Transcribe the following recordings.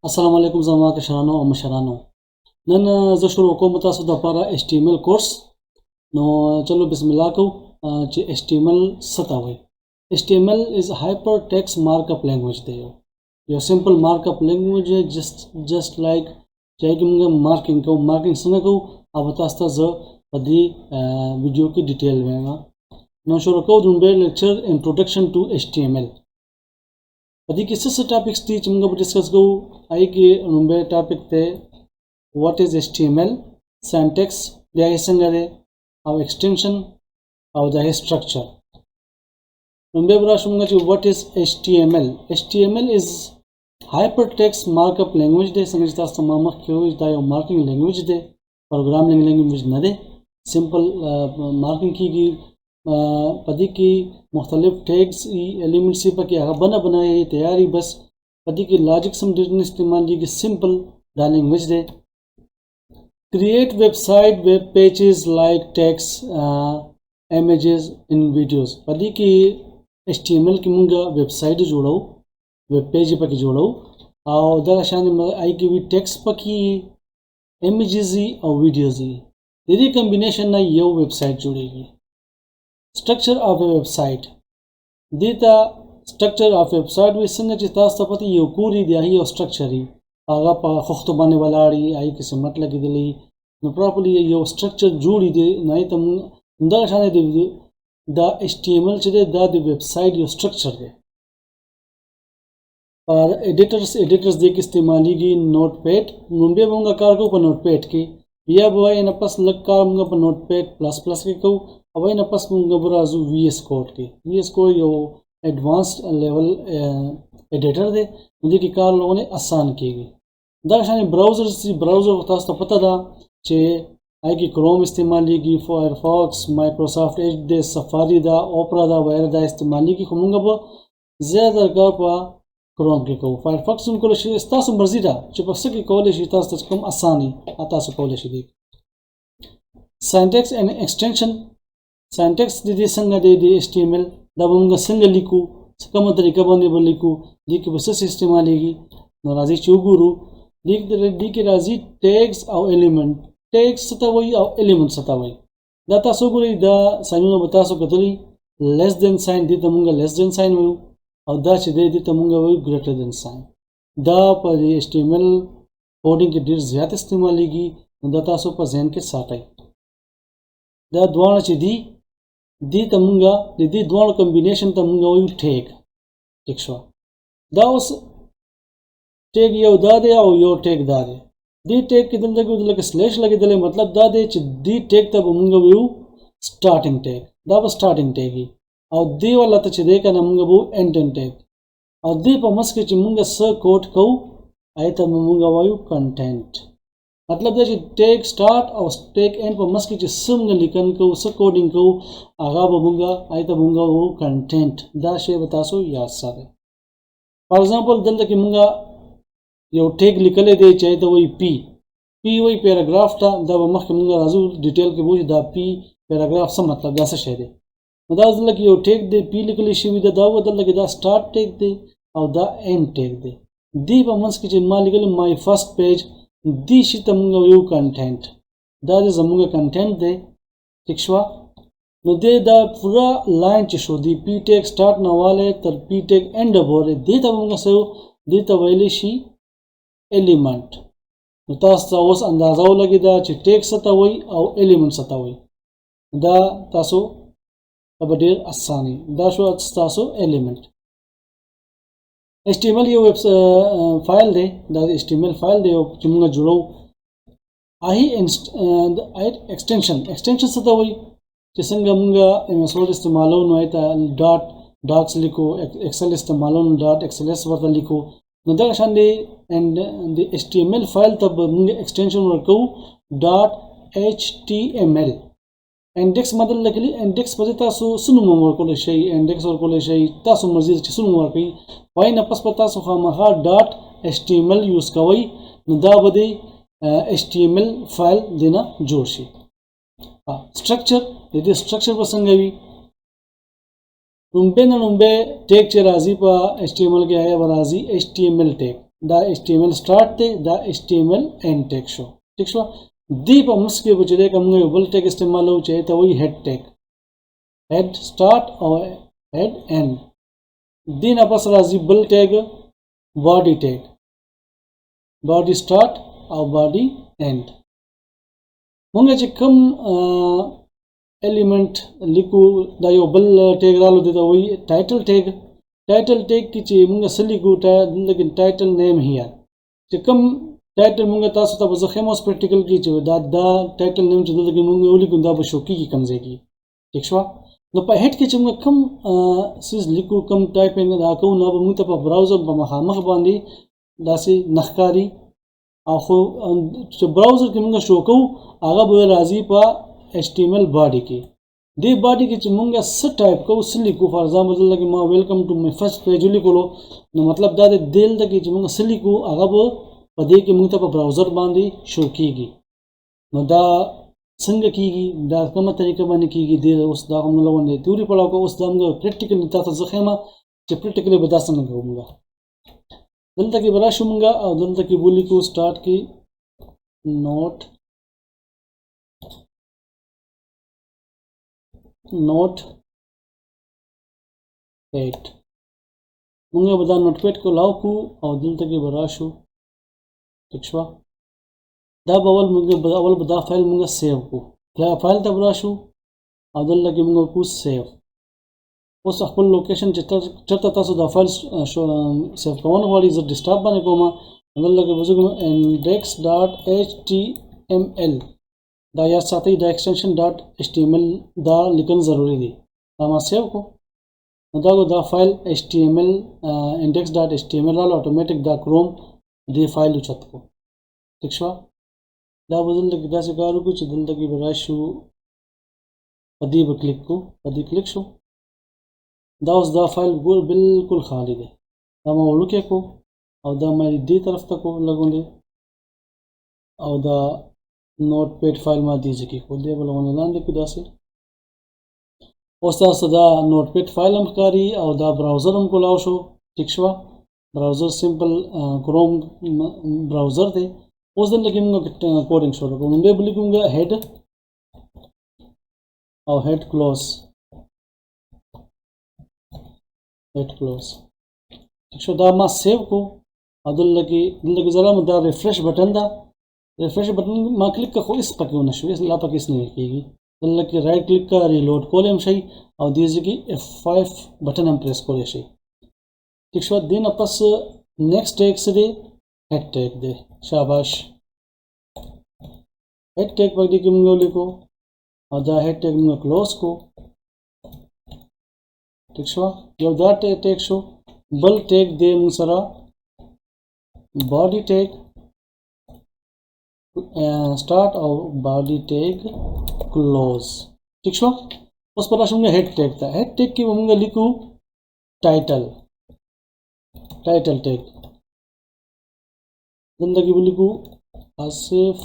अस्सलाम वालेकुम जमा के शरानो और मशरानो नन ज शुरू कोम तासु द पारा HTML कोर्स नो चलो बिस्मिल्लाह को च HTML सतावे HTML is hypertext markup language they yo simple markup language है just like चाहे कि मुंगा मार्किंग संग को अब तास्ता ज पदी वीडियो की डिटेल में ना नो शुरू को दुंबे लेक्चर इंट्रोडक्शन टू HTML अभी किसी टॉपिक्स टी चुंगा डिस्कस को आई कि नुंबे टॉपिक ते व्हाट इज HTML सिंटैक्स या संगरे और एक्सटेंशन और द स्ट्रक्चर नुंबे बरा शुंगा जो what is HTML is hypertext markup language दे संगता समाम क्यों दा मार्किंग लैंग्वेज दे प्रोग्रामिंग लैंग्वेज न दे सिंपल मार्किंग की पदी की मुख्तलिफ टैग्स एलिमेंट्स पर क्या बना बनाए तैयारी बस पदी की लॉजिक समझने इस्तेमाल की simple the language they create website web pages like text images in videos पदी की HTML की मुंगा वेबसाइट जोड़ो वेब पेज पर की जोड़ो और दरअसल आई की भी टेक्स्ट पर की इमेजेस और वीडियोस यदि कॉम्बिनेशन ना ये वेबसाइट जुड़ेगी Structure of a website. Data structure of a website we संग चिता पति यो पूरी दिया ही structure ही आगा पा खुख्त बने वाला रही आई किसी मतलब की दिली न properly यो structure जोड़ी दे नहीं तम अंदर शाने दे द HTML चले द website यो structure दे और editors दे के इस्तेमाली की notepad मुंबई बंगा कार को पर notepad की या बुआ इन पस लग कार मुंगा पर notepad प्लस के को अब इन पस मुंगा बराजू VS Code यो एडवांस्ड लेवल एडिटर दे मुझे की कार लोगों ने आसान की गई दरअसल ब्राउज़र बतास तो पता था चे आई की क्रोम इस्तेमाल की फायरफॉक्स माइक्रोसॉफ्ट एज दे सफारी दा ओपरा दा वगैरह दा इस्तेमाल की खुमुंगा पर ज़्यादा का पा क्रोम के को फायरफॉक्स उनको इस्तास मर्जी दा चिपक की कॉलेज इस्तास तो कम आसानी आता सो कॉलेज दी सिंटैक्स एंड एक्सटेंशन सिंटैक्स दे संग दे HTML दबंगा संग लिखू कम तरीका बने बोल लिखू दी के प्रोसेस इस्तेमाल की नाराजी चुगुरु दी के राजी टैग्स और एलिमेंट टैग्स सतावई और एलिमेंट सतावई दाता सोगुरी दा साइनो बता सो कतली लेस देन साइन दी तमुंगा लेस देन साइन वो और दा छदे दी तमुंगा वो ग्रेटर देन साइन दा पर HTML कोडिंग के डीर ज्यादा इस्तेमाल की दाता सो पर जैन के साथ आई दा द्वारा छदी दी तमुंगा दी द्वारा कॉम्बिनेशन तमुंगा वो टैग देखो दा उस टैग यो दा दे और यो टैग दा दे दी टैग के दल लगे उधर के स्लैश लगे दले मतलब दा दे दी टैग तब मुंगा वो स्टार्टिंग टैग दा वो स्टार्टिंग टैग ही और दी वाला तो चदे का मुंगा वो एंडिंग टैग और दी पर मस्क के मुंगा स कोड को आए तब मुंगा वो कंटेंट मतलब दे टैग स्टार्ट और टैग एंड पर मस्क के सम लिखन को स कोडिंग को आगा बमुंगा आए तब मुंगा वो कंटेंट दा शे बता सो याद सारे फॉर एग्जांपल दल के मुंगा यो टैग लिखले दे चाहे तो वही पी वही पैराग्राफ था दा मख मुंगा राजू डिटेल के बुझ दा पी पैराग्राफ से मतलब दा से शेदे मदाज दल के यो टैग दे पी लिखले शिवी दा वो दल के दा स्टार्ट टैग दे और दा एंड टैग दे दी पर मस्क के मा लिखले माय फर्स्ट पेज दी शित मुंगा वो कंटेंट दा दे जमुंगा कंटेंट दे tikshwa no de da pura line chisho di p tag start na wale tar p tag end bore de ta munga so de ta wale shi element no tas ta os andaza lagi da chi tag sata wai au element sata wai da taso abadir asani da sho taso element HTML ये web file दे दा HTML file दे चिमुंगा जुड़ो आही एक्सटेंशन सता वही जिसंगा मुंगा एमएसवर्ड इस्तेमाल हो नोएता डॉट्स लिखो एक्सेल इस्तेमाल हो डॉट एक्सएलएस वर्ता लिखो नदर शांदे एंड द HTML फाइल तब मुंगा एक्सटेंशन वर्को .html इंडेक्स मदल लकली इंडेक्स पजता सो सुनु वर्को ले शई इंडेक्स वर्को ले शई तासु मर्जी सुनु वर्की वाई नपस पता सो खामा .html यूज कवई नदा बदे HTML फाइल देना जोशी स्ट्रक्चर यदि स्ट्रक्चर प्रसंगवी नुंबे टैग चे राजी पा HTML के आया राजी HTML tag دا HTML start ته دا HTML end tag شو ٹھیک شو دی په مسکه به چې کوم یو بل ټیګ استعمالو چې ته وی head tag head start او head end دین پس راځي بل ټیګ body tag body start او body end مونږ چې کوم element لیکو دا یو بل ټیګ رالو دی دا وی title tag کې چې مونږ سلیکو لیکن title name هيا چې کوم ټایټل مونږ تاسو ته په خموس پریکټیکل کې چې دا ټایټل نیم چې دلته مونږ ولیکو دا به شو کې کمزې کی ٹھیک شو نو په هډ کې چې مونږ کوم سیز لیکو کوم ټایپینګ دا کوو نو مونږ ته په براوزر په مخامخ باندې داسې نخکاری او خو چې براوزر کې مونږ شو کوو هغه به راځي په HTML باډي کې دې باډي کې چې مونږ څه ټایپ کوو څه لیکو فار ایگزامپل لکه ما ویلکم ټو مای فرست پیج لیکلو نو مطلب دا د دل د کې چې مونږ څه لیکو هغه به په دې کې موږ ته په براوزر باندې شو کیږي نو دا څنګه کیږي دا کومه طریقه باندې کیږي د اوس دا موږ لونه تیوري په لاره اوس دا موږ پریکټیکل تاسو ځخېما چې پریکټیکلی به تاسو نه کوو موږ دلته کې برا شو موږ او دلته کې بولی کو سٹارټ کې نوٹ 8 موږ به دا نوٹ پیډ کو لاو کو او دلته کې برا شو ٹھیک شو دا اول به دا فایل موږ سیو کو فایل ته براشو او دلته کې موږ کو سیو اوس خپل لوکیشن چې چرته تاسو دا فایل سیو کوون غواړئ زه ډیسکټاپ باندې کوم دلته کې وځو index.html دا یا ساتي دا ایکسټنشن .html دا لیکل ضروری دی دا ما سیو کو دا فایل html index.html راو اتوماتیک دا کروم دی فایل اوچت کو ٹھیک شو دا بدل کې دا څه کارو کو چې دلته کې براشو پدې به کلیک کو پدې کلیک شو دا اوس دا فایل ګور بالکل خالی دی دا ما ولکه کو او دا مې دې طرف ته کو لګوندې او دا نوٹ پیډ فایل ما دې ځکه کو دې بلونه لاندې کو داسې اوس تاسو دا نوٹ پیډ فایل هم کاری او دا براوزر هم کولاو شو ٹھیک شو براوزر سمپل کروم براوزر دی اوس دلته کې موږ کوډینګ شروع کوو موږ به لیکو هډ او هډ کلوز شو دا ما سیو کو او دلته کې زرا دا ریفریش بٹن دا ریفریش بٹن ما کلیک کا خو اس پکې ونه شو لا پکې اس نه کیږي دلته کې رائټ کلیک کا ریلوډ کولم شي او دې ځکه F5 بٹن هم پریس کولای شي ٹھیک شو دینه پس نیکسٹ ټیګ سره هډ ټیګ دی شاباش هډ ټیګ باندې کې موږ لیکو او دا هډ ټیګ موږ کلوز کو ٹھیک شو یو دا ټیګ شو بل ټیګ دی موږ سره باډي ټیګ start او باډي ټیګ کلوز ٹھیک شو اوس پر راځو موږ هډ ټیګ ته هډ ټیګ کې موږ لیکو ټایټل ټیګ زندگی بلیکو آصف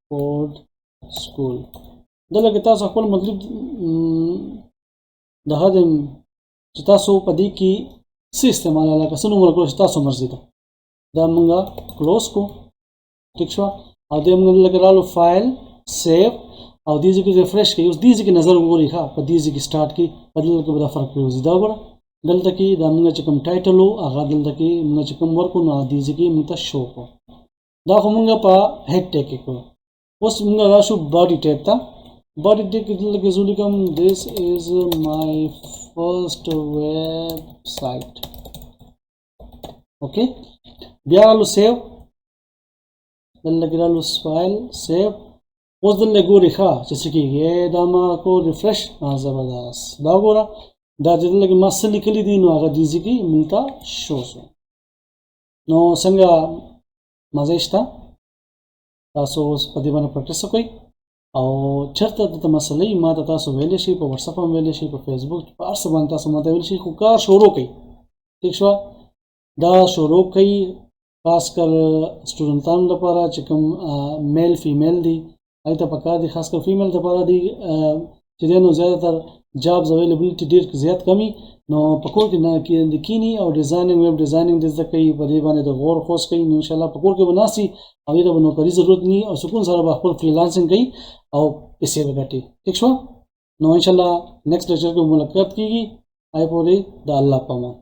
فورد سکول دلته کې تاسو خپل مطلب د هدم چې تاسو په دې کې څه استعمال علاقه سنو مرکو تاسو مرزي ده دا موږ کلوز کو ٹھیک شو او دې موږ لګرالو فایل سیو او دې ځکه ریفریش کوي اوس دې ځکه نظر وګورئ ښه په دې ځکه سٹارټ کې په دې کې به فرق پیوځي دا وګوره دلته کې دا موږ چې کوم ټایټل او هغه دلته کې موږ چې کوم ورکو نو دې ځکه موږ ته شو کو دا موږ په هډ ټیګ کې کو اوس موږ راشو باډي ټیګ ته باډي ټیګ کې دلته کې زولي کوم this is my first website اوکے بیا رالو سیو دلته کې رالو فایل سیو اوس دلته ګوري ښه چې څه کېږي دا ما کو ریفریش زبردست دا ګوره دا دلته کې ما څه لیکلي دي نو هغه دې ځکه موږ ته شو نو څنګه مزه شته تاسو اوس په دې باندې پریکټیس وکړئ او چرته د مسلې ما ته تاسو ویل شي په واتس اپ هم ویل شي په فیسبوک په هر څه باندې تاسو ما ته ویل شي خو کار شروع کړئ ٹھیک شو دا شروع کړئ خاص کر سټوډنټانو لپاره چې کوم میل فیمیل دي ایته پکار دي خاص کر فیمیل لپاره دي چې نو زیاتره جابز اویلیبিলিټي ډیر زیات کمی نو پکور کې نه کې د کینی او ډیزاینینګ ویب ډیزاینینګ د زده کوي په دې باندې د غور خوښ کوي نو ان شاء الله پکور کې بناسي او دې به نو کاری ضرورت نه او سکون سره به خپل فریلانسینګ کوي او پیسې به ګټي ٹھیک شو نو ان شاء الله نیکسٹ لیکچر کې ملاقات کیږي آی پورې د الله پامان